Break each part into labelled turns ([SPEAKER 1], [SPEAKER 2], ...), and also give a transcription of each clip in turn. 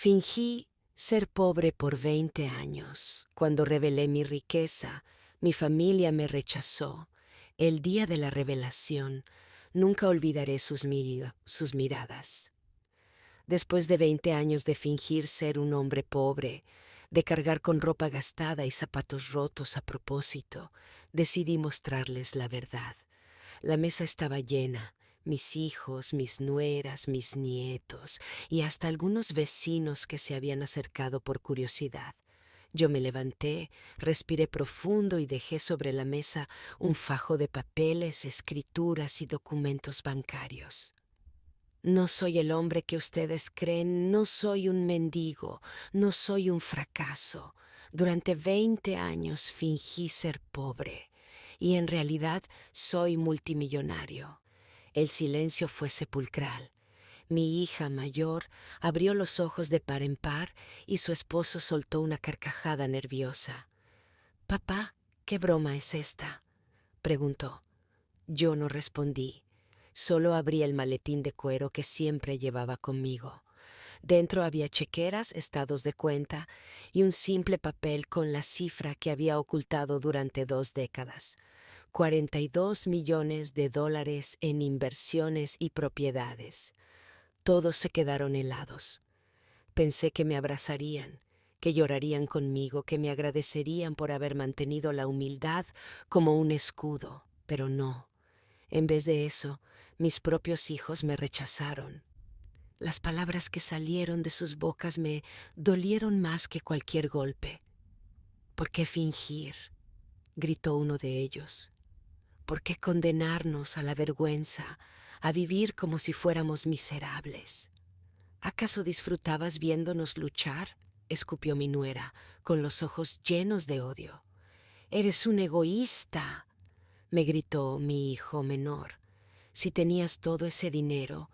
[SPEAKER 1] Fingí ser pobre por 20 años. Cuando revelé mi riqueza, mi familia me rechazó. El día de la revelación, nunca olvidaré sus miradas. Después de 20 años de fingir ser un hombre pobre, de cargar con ropa gastada y zapatos rotos a propósito, decidí mostrarles la verdad. La mesa estaba llena, mis hijos, mis nueras, mis nietos y hasta algunos vecinos que se habían acercado por curiosidad. Yo me levanté, respiré profundo y dejé sobre la mesa un fajo de papeles, escrituras y documentos bancarios. No soy el hombre que ustedes creen, no soy un mendigo, no soy un fracaso. Durante 20 años fingí ser pobre y en realidad soy multimillonario. El silencio fue sepulcral. Mi hija mayor abrió los ojos de par en par y su esposo soltó una carcajada nerviosa. «Papá, ¿qué broma es esta?», preguntó. Yo no respondí. Solo abrí el maletín de cuero que siempre llevaba conmigo. Dentro había chequeras, estados de cuenta y un simple papel con la cifra que había ocultado durante 2 décadas. $42 millones en inversiones y propiedades. Todos se quedaron helados. Pensé que me abrazarían, que llorarían conmigo, que me agradecerían por haber mantenido la humildad como un escudo, pero no. En vez de eso, mis propios hijos me rechazaron. Las palabras que salieron de sus bocas me dolieron más que cualquier golpe. «¿Por qué fingir?», gritó uno de ellos. «¿Por qué condenarnos a la vergüenza, a vivir como si fuéramos miserables? ¿Acaso disfrutabas viéndonos luchar?», escupió mi nuera, con los ojos llenos de odio. «Eres un egoísta», me gritó mi hijo menor. «Si tenías todo ese dinero,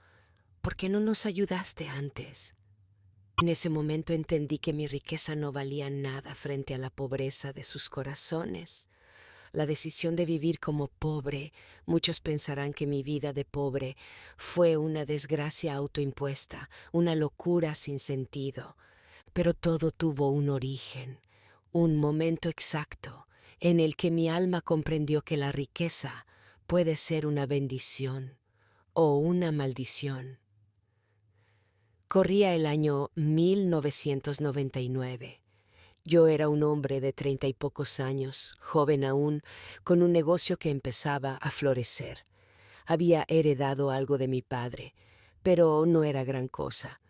[SPEAKER 1] ¿por qué no nos ayudaste antes?». En ese momento entendí que mi riqueza no valía nada frente a la pobreza de sus corazones. La decisión de vivir como pobre, muchos pensarán que mi vida de pobre fue una desgracia autoimpuesta, una locura sin sentido. Pero todo tuvo un origen, un momento exacto en el que mi alma comprendió que la riqueza puede ser una bendición o una maldición. Corría el año 1999. Yo era un hombre de 30 y pocos años, joven aún, con un negocio que empezaba a florecer. Había heredado algo de mi padre, pero no era gran cosa.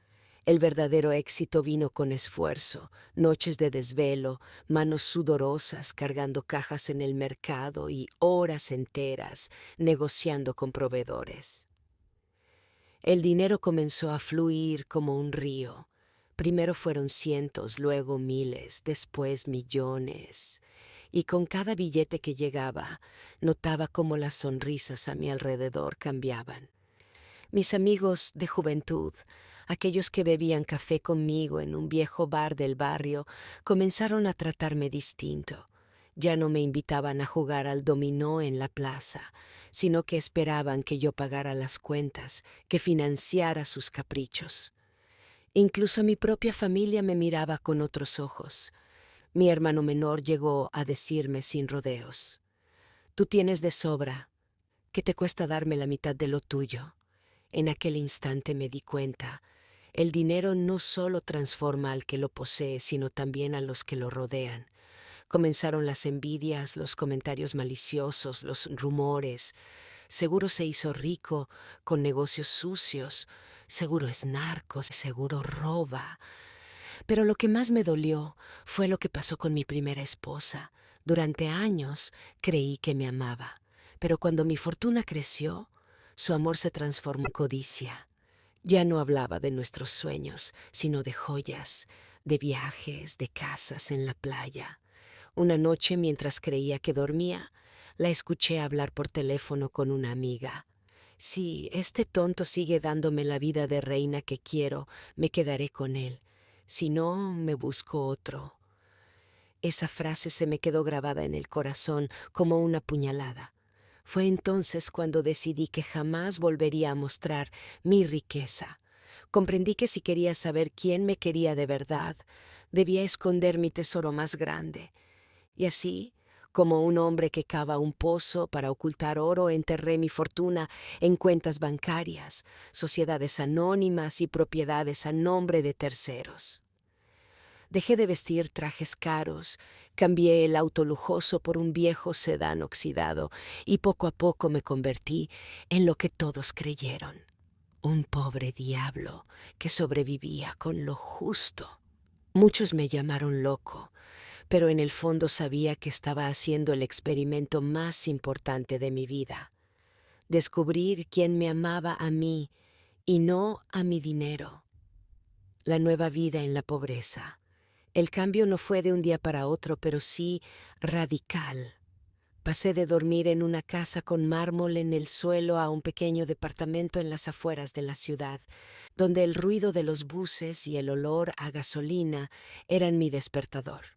[SPEAKER 1] El verdadero éxito vino con esfuerzo, noches de desvelo, manos sudorosas cargando cajas en el mercado y horas enteras negociando con proveedores. El dinero comenzó a fluir como un río. Primero fueron cientos, luego miles, después millones. Y con cada billete que llegaba, notaba cómo las sonrisas a mi alrededor cambiaban. Mis amigos de juventud, aquellos que bebían café conmigo en un viejo bar del barrio, comenzaron a tratarme distinto. Ya no me invitaban a jugar al dominó en la plaza, sino que esperaban que yo pagara las cuentas, que financiara sus caprichos. Incluso mi propia familia me miraba con otros ojos. Mi hermano menor llegó a decirme sin rodeos: «Tú tienes de sobra, ¿qué te cuesta darme la mitad de lo tuyo?». En aquel instante me di cuenta, el dinero no solo transforma al que lo posee, sino también a los que lo rodean. Comenzaron las envidias, los comentarios maliciosos, los rumores. Seguro se hizo rico con negocios sucios, seguro es narco, seguro roba. Pero lo que más me dolió fue lo que pasó con mi primera esposa. Durante años creí que me amaba, pero cuando mi fortuna creció, su amor se transformó en codicia. Ya no hablaba de nuestros sueños, sino de joyas, de viajes, de casas en la playa. Una noche, mientras creía que dormía, la escuché hablar por teléfono con una amiga. «Si este tonto sigue dándome la vida de reina que quiero, me quedaré con él. Si no, me busco otro». Esa frase se me quedó grabada en el corazón como una puñalada. Fue entonces cuando decidí que jamás volvería a mostrar mi riqueza. Comprendí que si quería saber quién me quería de verdad, debía esconder mi tesoro más grande. Y así, como un hombre que cava un pozo para ocultar oro, enterré mi fortuna en cuentas bancarias, sociedades anónimas y propiedades a nombre de terceros. Dejé de vestir trajes caros, cambié el auto lujoso por un viejo sedán oxidado y poco a poco me convertí en lo que todos creyeron, un pobre diablo que sobrevivía con lo justo. Muchos me llamaron loco, pero en el fondo sabía que estaba haciendo el experimento más importante de mi vida: descubrir quién me amaba a mí y no a mi dinero. La nueva vida en la pobreza. El cambio no fue de un día para otro, pero sí radical. Pasé de dormir en una casa con mármol en el suelo a un pequeño departamento en las afueras de la ciudad, donde el ruido de los buses y el olor a gasolina eran mi despertador.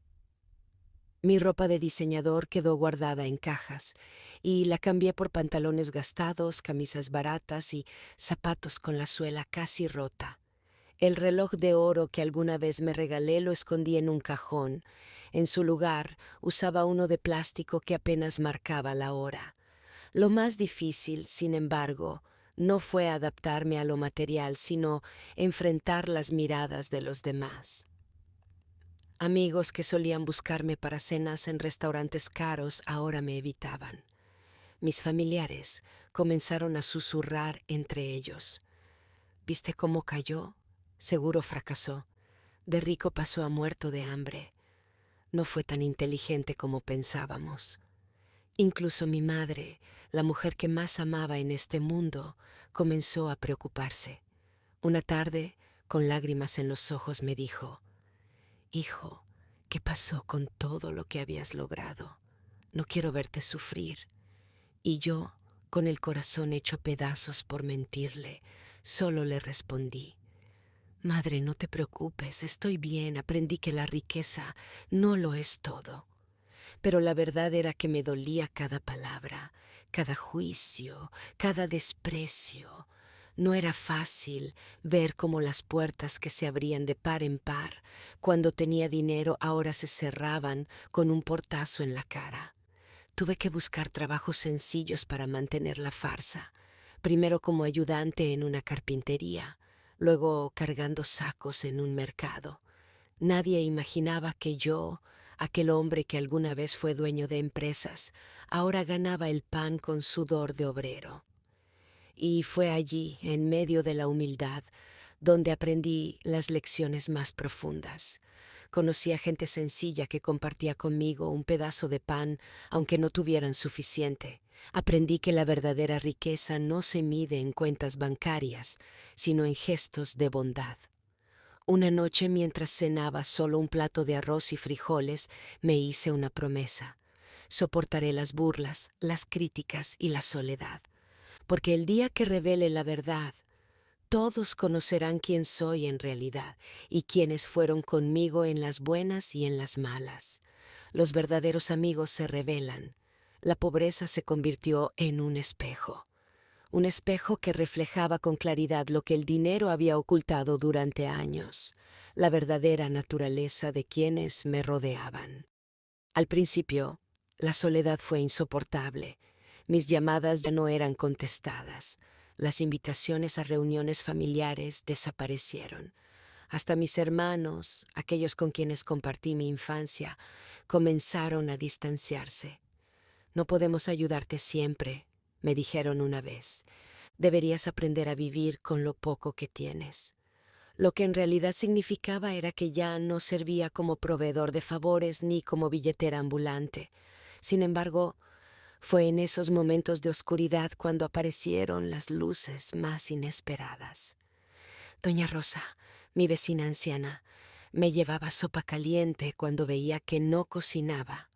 [SPEAKER 1] Mi ropa de diseñador quedó guardada en cajas y la cambié por pantalones gastados, camisas baratas y zapatos con la suela casi rota. El reloj de oro que alguna vez me regalé lo escondí en un cajón. En su lugar usaba uno de plástico que apenas marcaba la hora. Lo más difícil, sin embargo, no fue adaptarme a lo material, sino enfrentar las miradas de los demás. Amigos que solían buscarme para cenas en restaurantes caros ahora me evitaban. Mis familiares comenzaron a susurrar entre ellos: ¿viste cómo cayó? Seguro fracasó. De rico pasó a muerto de hambre. No fue tan inteligente como pensábamos. Incluso mi madre, la mujer que más amaba en este mundo, comenzó a preocuparse. Una tarde, con lágrimas en los ojos, me dijo: «Hijo, ¿qué pasó con todo lo que habías logrado? No quiero verte sufrir». Y yo, con el corazón hecho pedazos por mentirle, solo le respondí: «Madre, no te preocupes, estoy bien, aprendí que la riqueza no lo es todo». Pero la verdad era que me dolía cada palabra, cada juicio, cada desprecio. No era fácil ver cómo las puertas que se abrían de par en par cuando tenía dinero ahora se cerraban con un portazo en la cara. Tuve que buscar trabajos sencillos para mantener la farsa, primero como ayudante en una carpintería, luego cargando sacos en un mercado. Nadie imaginaba que yo, aquel hombre que alguna vez fue dueño de empresas, ahora ganaba el pan con sudor de obrero. Y fue allí, en medio de la humildad, donde aprendí las lecciones más profundas. Conocí a gente sencilla que compartía conmigo un pedazo de pan, aunque no tuvieran suficiente. Aprendí que la verdadera riqueza no se mide en cuentas bancarias, sino en gestos de bondad. Una noche, mientras cenaba solo un plato de arroz y frijoles, me hice una promesa: soportaré las burlas, las críticas y la soledad, porque el día que revele la verdad, todos conocerán quién soy en realidad y quiénes fueron conmigo en las buenas y en las malas. Los verdaderos amigos se revelan. La pobreza se convirtió en un espejo que reflejaba con claridad lo que el dinero había ocultado durante años, la verdadera naturaleza de quienes me rodeaban. Al principio, la soledad fue insoportable. Mis llamadas ya no eran contestadas. Las invitaciones a reuniones familiares desaparecieron. Hasta mis hermanos, aquellos con quienes compartí mi infancia, comenzaron a distanciarse. «No podemos ayudarte siempre», me dijeron una vez. «Deberías aprender a vivir con lo poco que tienes». Lo que en realidad significaba era que ya no servía como proveedor de favores ni como billetera ambulante. Sin embargo, fue en esos momentos de oscuridad cuando aparecieron las luces más inesperadas. Doña Rosa, mi vecina anciana, me llevaba sopa caliente cuando veía que no cocinaba.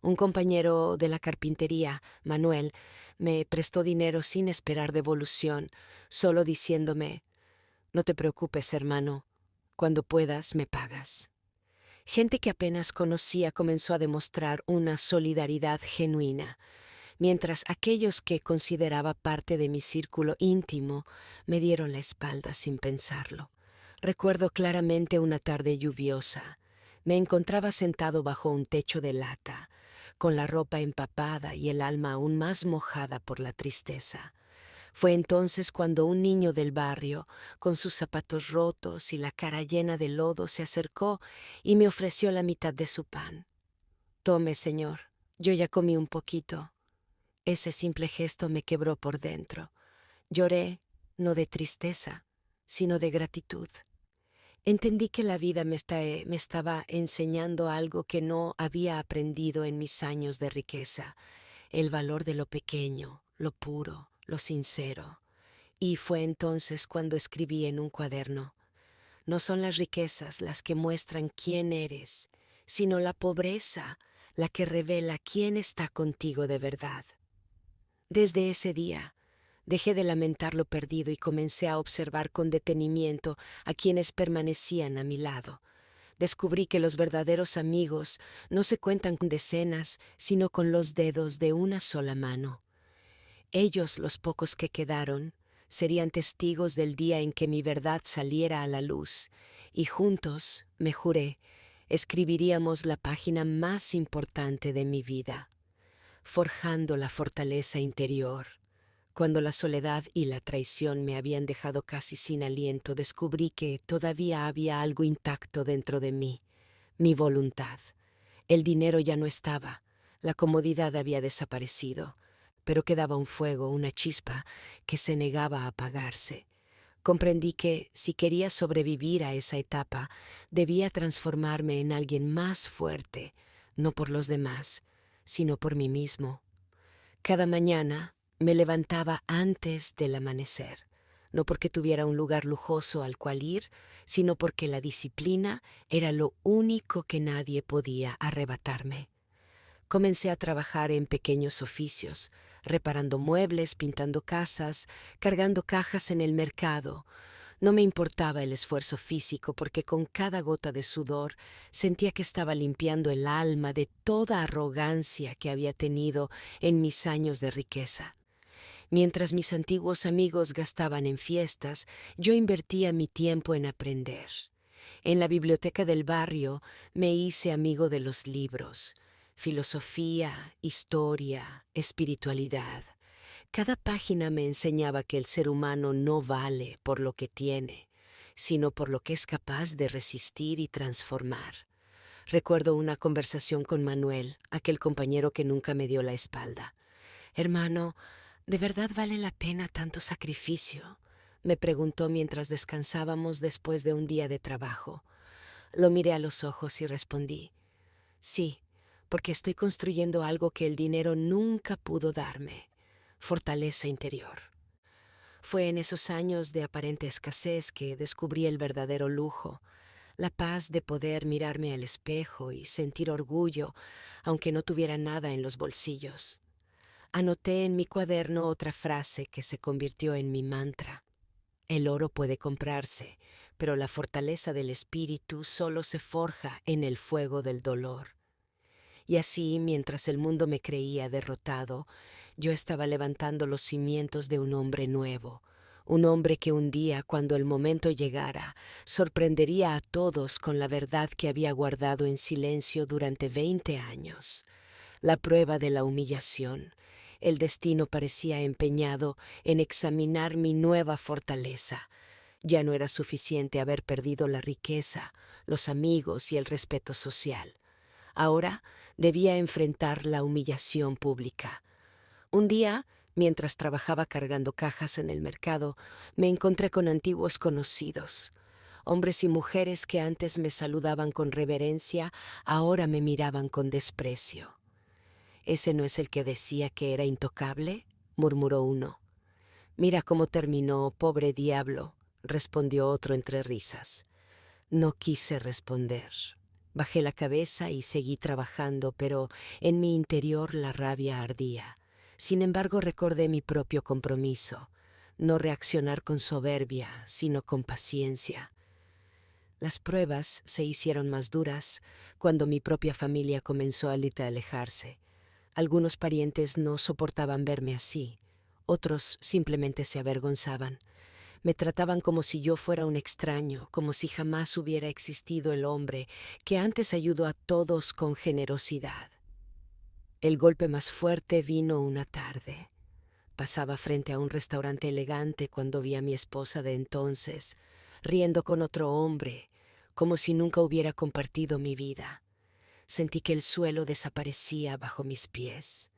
[SPEAKER 1] Un compañero de la carpintería, Manuel, me prestó dinero sin esperar devolución, solo diciéndome: «No te preocupes, hermano, cuando puedas me pagas». Gente que apenas conocía comenzó a demostrar una solidaridad genuina. mientras aquellos que consideraba parte de mi círculo íntimo me dieron la espalda sin pensarlo. Recuerdo claramente una tarde lluviosa. Me encontraba sentado bajo un techo de lata, con la ropa empapada y el alma aún más mojada por la tristeza. Fue entonces cuando un niño del barrio, con sus zapatos rotos y la cara llena de lodo, se acercó y me ofreció la mitad de su pan. «Tome, señor, yo ya comí un poquito». Ese simple gesto me quebró por dentro. Lloré, no de tristeza, sino de gratitud. Entendí que la vida me estaba enseñando algo que no había aprendido en mis años de riqueza, el valor de lo pequeño, lo puro, lo sincero. Y fue entonces cuando escribí en un cuaderno: no son las riquezas las que muestran quién eres, sino la pobreza la que revela quién está contigo de verdad. Desde ese día, dejé de lamentar lo perdido y comencé a observar con detenimiento a quienes permanecían a mi lado. Descubrí que los verdaderos amigos no se cuentan con decenas, sino con los dedos de una sola mano. Ellos, los pocos que quedaron, serían testigos del día en que mi verdad saliera a la luz, y juntos, me juré, escribiríamos la página más importante de mi vida, forjando la fortaleza interior. Cuando la soledad y la traición me habían dejado casi sin aliento, descubrí que todavía había algo intacto dentro de mí, mi voluntad. El dinero ya no estaba, la comodidad había desaparecido, pero quedaba un fuego, una chispa que se negaba a apagarse. Comprendí que, si quería sobrevivir a esa etapa, debía transformarme en alguien más fuerte, no por los demás, sino por mí mismo. Cada mañana me levantaba antes del amanecer, no porque tuviera un lugar lujoso al cual ir, sino porque la disciplina era lo único que nadie podía arrebatarme. Comencé a trabajar en pequeños oficios, reparando muebles, pintando casas, cargando cajas en el mercado. No me importaba el esfuerzo físico porque con cada gota de sudor sentía que estaba limpiando el alma de toda arrogancia que había tenido en mis años de riqueza. Mientras mis antiguos amigos gastaban en fiestas, yo invertía mi tiempo en aprender. En la biblioteca del barrio me hice amigo de los libros: filosofía, historia, espiritualidad. Cada página me enseñaba que el ser humano no vale por lo que tiene, sino por lo que es capaz de resistir y transformar. Recuerdo una conversación con Manuel, aquel compañero que nunca me dio la espalda. «Hermano, ¿de verdad vale la pena tanto sacrificio?», me preguntó mientras descansábamos después de un día de trabajo. Lo miré a los ojos y respondí: «Sí, porque estoy construyendo algo que el dinero nunca pudo darme: fortaleza interior». Fue en esos años de aparente escasez que descubrí el verdadero lujo, la paz de poder mirarme al espejo y sentir orgullo, aunque no tuviera nada en los bolsillos. Anoté en mi cuaderno otra frase que se convirtió en mi mantra: el oro puede comprarse, pero la fortaleza del espíritu solo se forja en el fuego del dolor. Y así, mientras el mundo me creía derrotado, yo estaba levantando los cimientos de un hombre nuevo, un hombre que un día, cuando el momento llegara, sorprendería a todos con la verdad que había guardado en silencio durante 20 años. La prueba de la humillación. El destino parecía empeñado en examinar mi nueva fortaleza. Ya no era suficiente haber perdido la riqueza, los amigos y el respeto social. Ahora debía enfrentar la humillación pública. Un día, mientras trabajaba cargando cajas en el mercado, me encontré con antiguos conocidos. Hombres y mujeres que antes me saludaban con reverencia, ahora me miraban con desprecio. «¿Ese no es el que decía que era intocable?», murmuró uno. «Mira cómo terminó, pobre diablo», respondió otro entre risas. No quise responder. Bajé la cabeza y seguí trabajando, pero en mi interior la rabia ardía. Sin embargo, recordé mi propio compromiso: no reaccionar con soberbia, sino con paciencia. Las pruebas se hicieron más duras cuando mi propia familia comenzó a alejarse. Algunos parientes no soportaban verme así, otros simplemente se avergonzaban. Me trataban como si yo fuera un extraño, como si jamás hubiera existido el hombre que antes ayudó a todos con generosidad. El golpe más fuerte vino una tarde. Pasaba frente a un restaurante elegante cuando vi a mi esposa de entonces, riendo con otro hombre, como si nunca hubiera compartido mi vida. Sentí que el suelo desaparecía bajo mis pies.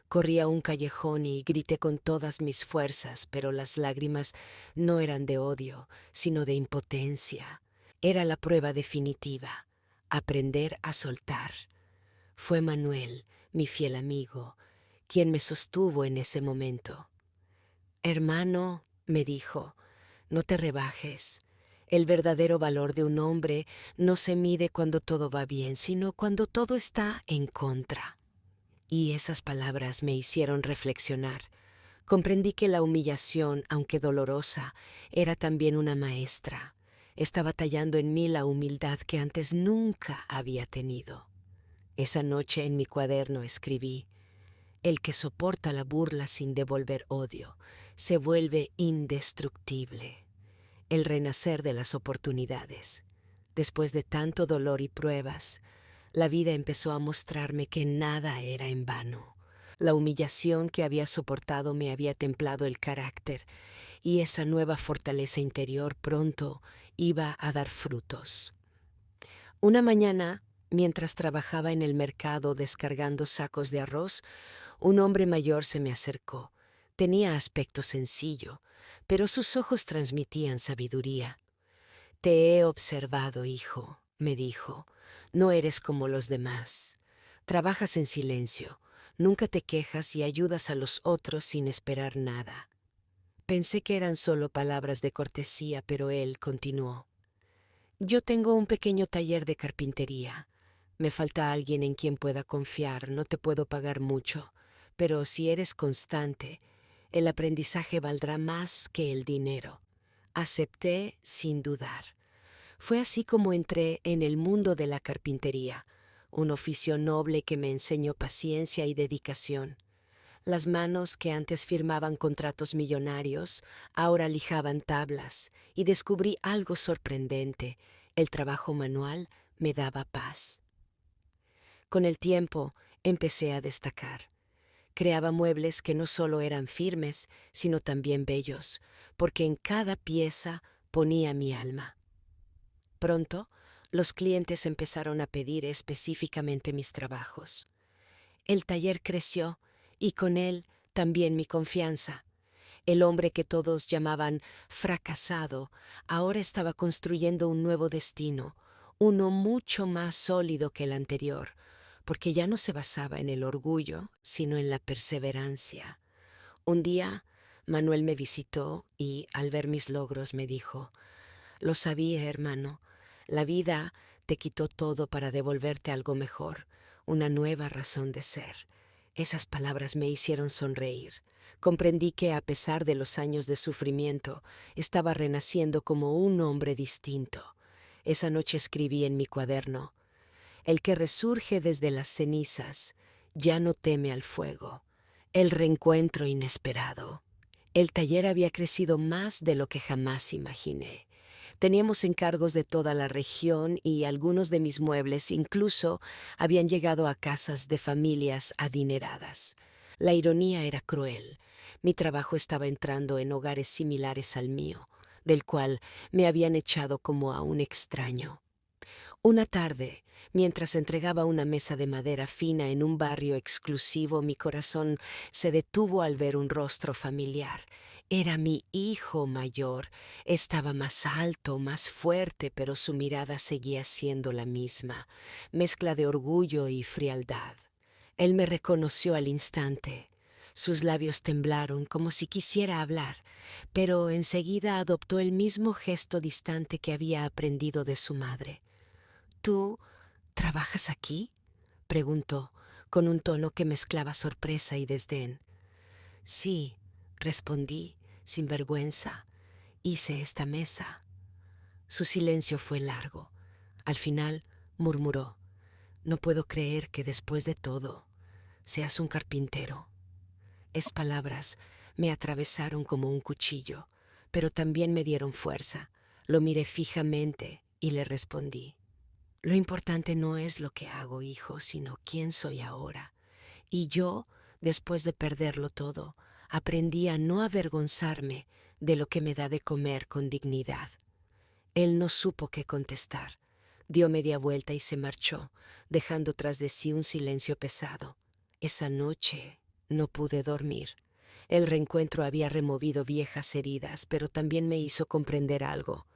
[SPEAKER 1] Corrí a un callejón y grité con todas mis fuerzas, pero las lágrimas no eran de odio, sino de impotencia. Era la prueba definitiva, aprender a soltar. Fue Manuel, mi fiel amigo, quien me sostuvo en ese momento. Hermano, me dijo, no te rebajes. El verdadero valor de un hombre no se mide cuando todo va bien, sino cuando todo está en contra. Y esas palabras me hicieron reflexionar. Comprendí que la humillación, aunque dolorosa, era también una maestra. Estaba tallando en mí la humildad que antes nunca había tenido. Esa noche en mi cuaderno escribí: el que soporta la burla sin devolver odio se vuelve indestructible. El renacer de las oportunidades. Después de tanto dolor y pruebas, la vida empezó a mostrarme que nada era en vano. La humillación que había soportado me había templado el carácter, y esa nueva fortaleza interior pronto iba a dar frutos. Una mañana, mientras trabajaba en el mercado descargando sacos de arroz, un hombre mayor se me acercó. Tenía aspecto sencillo, pero sus ojos transmitían sabiduría. Te he observado, hijo, me dijo. No eres como los demás. Trabajas en silencio, nunca te quejas y ayudas a los otros sin esperar nada. Pensé que eran solo palabras de cortesía, pero él continuó. Yo tengo un pequeño taller de carpintería. Me falta alguien en quien pueda confiar, no te puedo pagar mucho, pero si eres constante, el aprendizaje valdrá más que el dinero. Acepté sin dudar. Fue así como entré en el mundo de la carpintería, un oficio noble que me enseñó paciencia y dedicación. Las manos que antes firmaban contratos millonarios, ahora lijaban tablas, y descubrí algo sorprendente: el trabajo manual me daba paz. Con el tiempo empecé a destacar. Creaba muebles que no solo eran firmes, sino también bellos, porque en cada pieza ponía mi alma. Pronto, los clientes empezaron a pedir específicamente mis trabajos. El taller creció y con él también mi confianza. El hombre que todos llamaban fracasado ahora estaba construyendo un nuevo destino, uno mucho más sólido que el anterior, porque ya no se basaba en el orgullo, sino en la perseverancia. Un día, Manuel me visitó y, al ver mis logros, me dijo: lo sabía, hermano, la vida te quitó todo para devolverte algo mejor, una nueva razón de ser. Esas palabras me hicieron sonreír. Comprendí que a pesar de los años de sufrimiento, estaba renaciendo como un hombre distinto. Esa noche escribí en mi cuaderno: el que resurge desde las cenizas ya no teme al fuego. El reencuentro inesperado. El taller había crecido más de lo que jamás imaginé. Teníamos encargos de toda la región y algunos de mis muebles incluso habían llegado a casas de familias adineradas. La ironía era cruel. Mi trabajo estaba entrando en hogares similares al mío, del cual me habían echado como a un extraño. Una tarde, mientras entregaba una mesa de madera fina en un barrio exclusivo, mi corazón se detuvo al ver un rostro familiar. Era mi hijo mayor. Estaba más alto, más fuerte, pero su mirada seguía siendo la misma, mezcla de orgullo y frialdad. Él me reconoció al instante. Sus labios temblaron como si quisiera hablar, pero enseguida adoptó el mismo gesto distante que había aprendido de su madre. ¿Tú trabajas aquí?, preguntó, con un tono que mezclaba sorpresa y desdén. Sí, respondí, sin vergüenza. Hice esta mesa. Su silencio fue largo. Al final murmuró: no puedo creer que después de todo seas un carpintero. Es palabras me atravesaron como un cuchillo, pero también me dieron fuerza. Lo miré fijamente y le respondí: lo importante no es lo que hago, hijo, sino quién soy ahora. Y yo, después de perderlo todo, aprendí a no avergonzarme de lo que me da de comer con dignidad. Él no supo qué contestar. Dio media vuelta y se marchó, dejando tras de sí un silencio pesado. Esa noche no pude dormir. El reencuentro había removido viejas heridas, pero también me hizo comprender algo.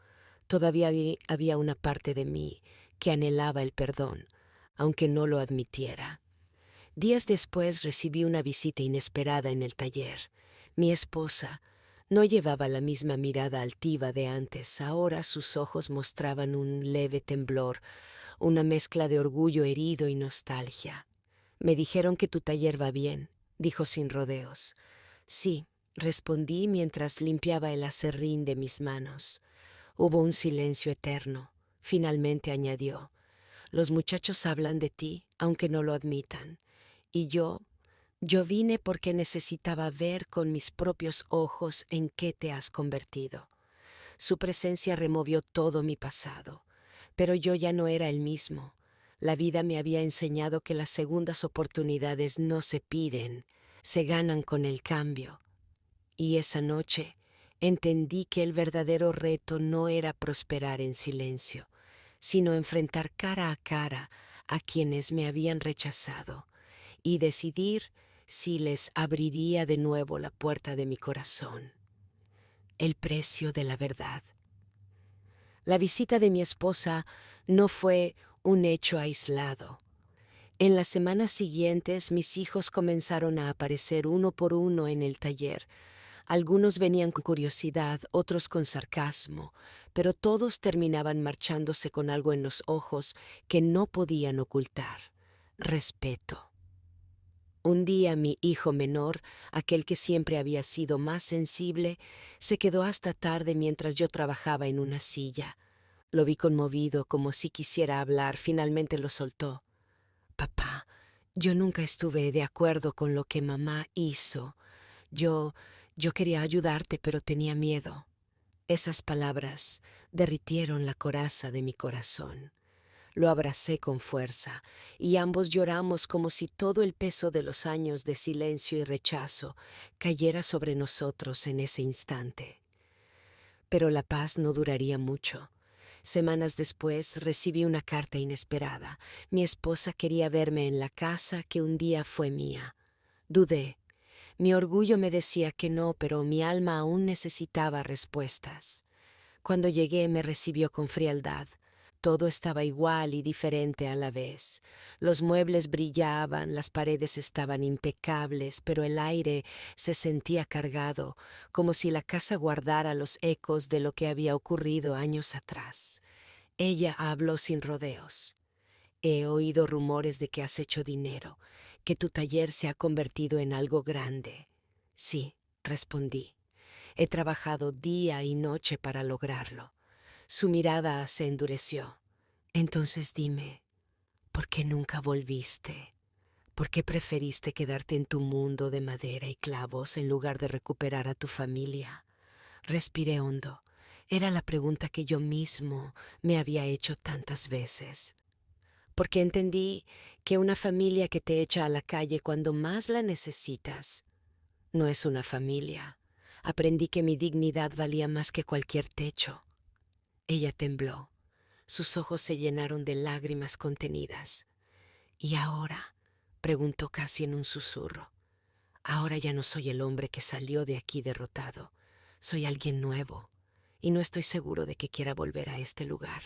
[SPEAKER 1] Todavía había una parte de mí que anhelaba el perdón, aunque no lo admitiera. Días después recibí una visita inesperada en el taller. Mi esposa no llevaba la misma mirada altiva de antes. Ahora sus ojos mostraban un leve temblor, una mezcla de orgullo herido y nostalgia. Me dijeron que tu taller va bien, dijo sin rodeos. Sí, respondí mientras limpiaba el aserrín de mis manos. Hubo un silencio eterno. Finalmente añadió: los muchachos hablan de ti, aunque no lo admitan. Y yo vine porque necesitaba ver con mis propios ojos en qué te has convertido. Su presencia removió todo mi pasado, pero yo ya no era el mismo. La vida me había enseñado que las segundas oportunidades no se piden, se ganan con el cambio. Y esa noche entendí que el verdadero reto no era prosperar en silencio, sino enfrentar cara a cara a quienes me habían rechazado y decidir si les abriría de nuevo la puerta de mi corazón. El precio de la verdad. La visita de mi esposa no fue un hecho aislado. En las semanas siguientes mis hijos comenzaron a aparecer uno por uno en el taller. Algunos venían con curiosidad, otros con sarcasmo, pero todos terminaban marchándose con algo en los ojos que no podían ocultar: respeto. Un día mi hijo menor, aquel que siempre había sido más sensible, se quedó hasta tarde mientras yo trabajaba en una silla. Lo vi conmovido, como si quisiera hablar. Finalmente lo soltó. Papá, yo nunca estuve de acuerdo con lo que mamá hizo. Yo quería ayudarte, pero tenía miedo. Esas palabras derritieron la coraza de mi corazón. Lo abracé con fuerza y ambos lloramos como si todo el peso de los años de silencio y rechazo cayera sobre nosotros en ese instante. Pero la paz no duraría mucho. Semanas después recibí una carta inesperada. Mi esposa quería verme en la casa que un día fue mía. Dudé. Mi orgullo me decía que no, pero mi alma aún necesitaba respuestas. Cuando llegué me recibió con frialdad. Todo estaba igual y diferente a la vez. Los muebles brillaban, las paredes estaban impecables, pero el aire se sentía cargado, como si la casa guardara los ecos de lo que había ocurrido años atrás. Ella habló sin rodeos. He oído rumores de que has hecho dinero, que tu taller se ha convertido en algo grande. Sí, respondí. He trabajado día y noche para lograrlo. Su mirada se endureció. Entonces dime, ¿por qué nunca volviste? ¿Por qué preferiste quedarte en tu mundo de madera y clavos en lugar de recuperar a tu familia? Respiré hondo. Era la pregunta que yo mismo me había hecho tantas veces. Porque entendí que una familia que te echa a la calle cuando más la necesitas no es una familia. Aprendí que mi dignidad valía más que cualquier techo. Ella tembló. Sus ojos se llenaron de lágrimas contenidas. ¿Y ahora?, preguntó casi en un susurro. Ahora ya no soy el hombre que salió de aquí derrotado. Soy alguien nuevo, y no estoy seguro de que quiera volver a este lugar.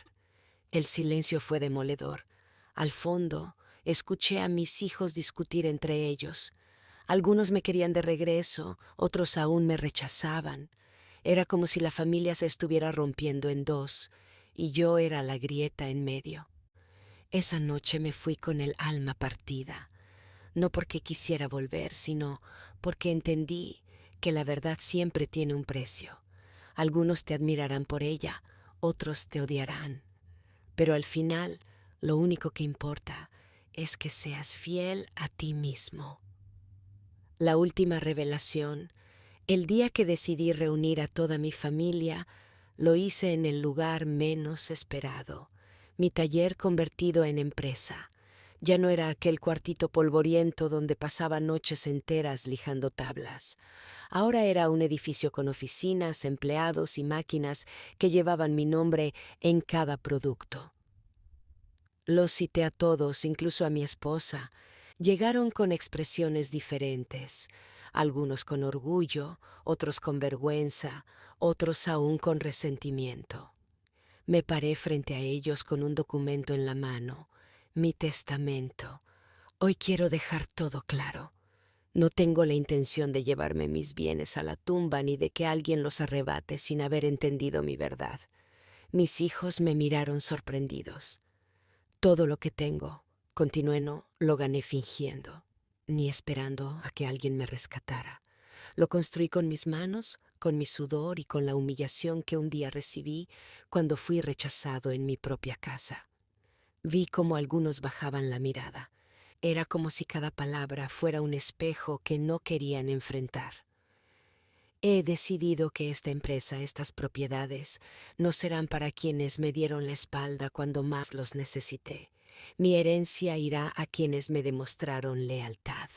[SPEAKER 1] El silencio fue demoledor. Al fondo, escuché a mis hijos discutir entre ellos. Algunos me querían de regreso, otros aún me rechazaban. Era como si la familia se estuviera rompiendo en dos, y yo era la grieta en medio. Esa noche me fui con el alma partida, no porque quisiera volver, sino porque entendí que la verdad siempre tiene un precio. Algunos te admirarán por ella, otros te odiarán, pero al final lo único que importa es que seas fiel a ti mismo. La última revelación, el día que decidí reunir a toda mi familia, lo hice en el lugar menos esperado, mi taller convertido en empresa. Ya no era aquel cuartito polvoriento donde pasaba noches enteras lijando tablas. Ahora era un edificio con oficinas, empleados y máquinas que llevaban mi nombre en cada producto. Los cité a todos, incluso a mi esposa. Llegaron con expresiones diferentes, algunos con orgullo, otros con vergüenza, otros aún con resentimiento. Me paré frente a ellos con un documento en la mano, mi testamento. Hoy quiero dejar todo claro. No tengo la intención de llevarme mis bienes a la tumba ni de que alguien los arrebate sin haber entendido mi verdad. Mis hijos me miraron sorprendidos. Todo lo que tengo, continué, no lo gané fingiendo, ni esperando a que alguien me rescatara. Lo construí con mis manos, con mi sudor y con la humillación que un día recibí cuando fui rechazado en mi propia casa. Vi cómo algunos bajaban la mirada. Era como si cada palabra fuera un espejo que no querían enfrentar. He decidido que esta empresa, estas propiedades, no serán para quienes me dieron la espalda cuando más los necesité. Mi herencia irá a quienes me demostraron lealtad,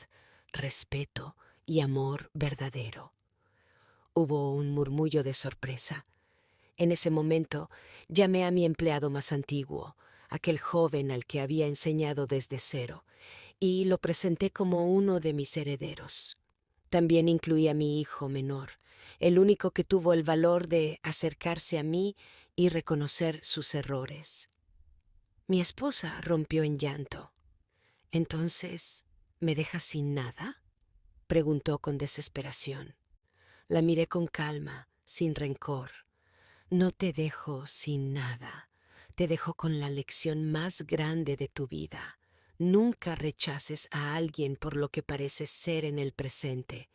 [SPEAKER 1] respeto y amor verdadero. Hubo un murmullo de sorpresa. En ese momento llamé a mi empleado más antiguo, aquel joven al que había enseñado desde cero, y lo presenté como uno de mis herederos. También incluí a mi hijo menor, el único que tuvo el valor de acercarse a mí y reconocer sus errores. Mi esposa rompió en llanto. «¿Entonces, me dejas sin nada?», preguntó con desesperación. La miré con calma, sin rencor. «No te dejo sin nada, te dejo con la lección más grande de tu vida. Nunca rechaces a alguien por lo que parece ser en el presente,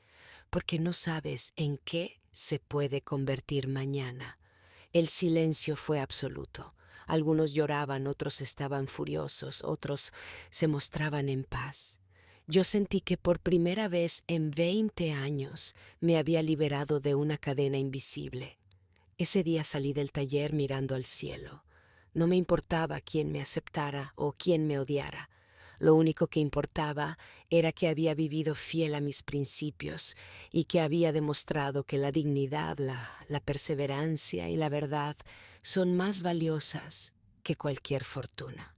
[SPEAKER 1] porque no sabes en qué se puede convertir mañana». El silencio fue absoluto. Algunos lloraban, otros estaban furiosos, otros se mostraban en paz. Yo sentí que por primera vez en 20 años me había liberado de una cadena invisible. Ese día salí del taller mirando al cielo. No me importaba quién me aceptara o quién me odiara. Lo único que importaba era que había vivido fiel a mis principios y que había demostrado que la dignidad, la perseverancia y la verdad son más valiosas que cualquier fortuna.